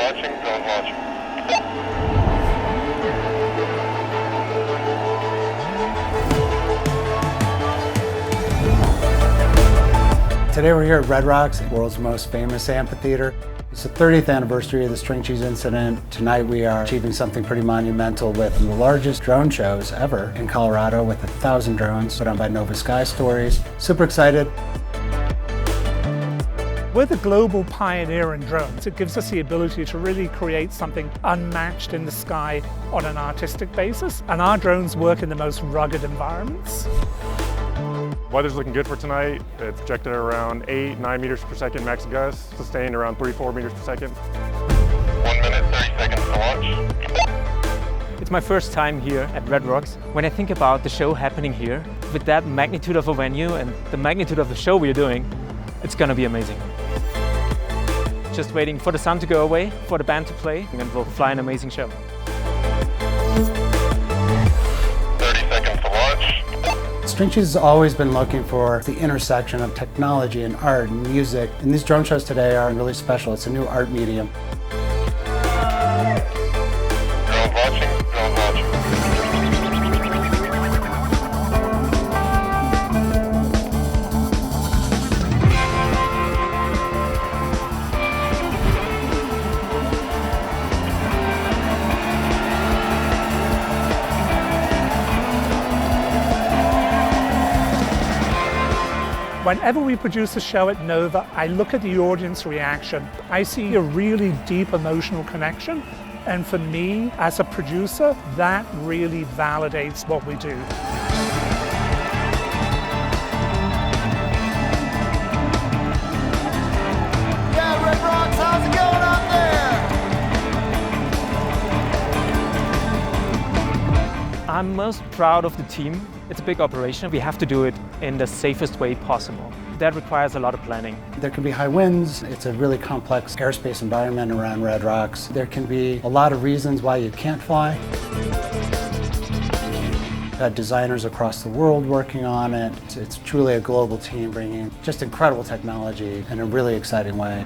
watching, drone watching. Today we're here at Red Rocks, the world's most famous amphitheater. It's the 30th anniversary of the string cheese incident. Tonight we are achieving something pretty monumental with the largest drone shows ever in Colorado with 1,000 drones put on by Nova Sky Stories. Super excited. We're the global pioneer in drones. It gives us the ability to really create something unmatched in the sky on an artistic basis. And our drones work in the most rugged environments. Weather's looking good for tonight. It's projected around 8-9 meters per second max gust, sustained around 3-4 meters per second. 1 minute, 30 seconds to launch. It's my first time here at Red Rocks. When I think about the show happening here, with that magnitude of a venue and the magnitude of the show we're doing, it's gonna be amazing. Just waiting for the sun to go away, for the band to play, and then we'll fly an amazing show. 30 seconds to launch. String cheese has always been looking for the intersection of technology and art and music, and these drone shows today are really special. It's a new art medium. Drone watching, drone watching. Whenever we produce a show at Nova, I look at the audience reaction. I see a really deep emotional connection. And for me, as a producer, that really validates what we do. Yeah, Red Rocks, how's it going out there? I'm most proud of the team. It's a big operation. We have to do it in the safest way possible. That requires a lot of planning. There can be high winds. It's a really complex airspace environment around Red Rocks. There can be a lot of reasons why you can't fly. We've had designers across the world working on it. It's truly a global team bringing just incredible technology in a really exciting way.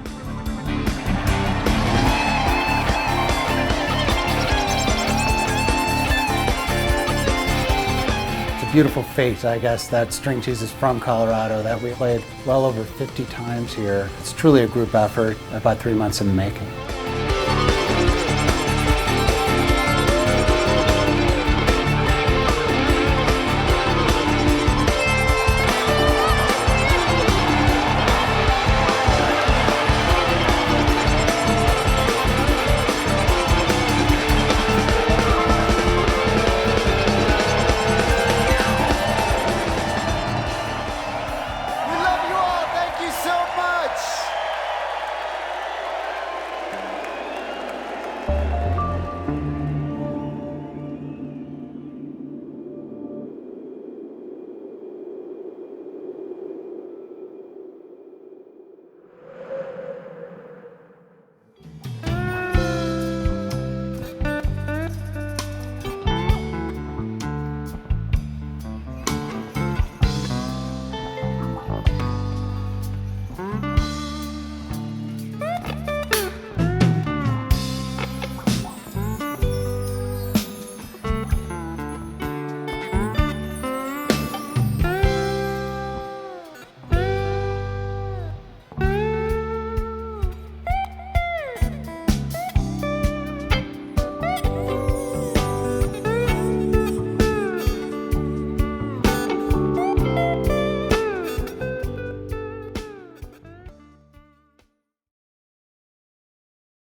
Beautiful fate, I guess, that String Cheese is from Colorado, that we played well over 50 times here. It's truly a group effort, about 3 months in the making.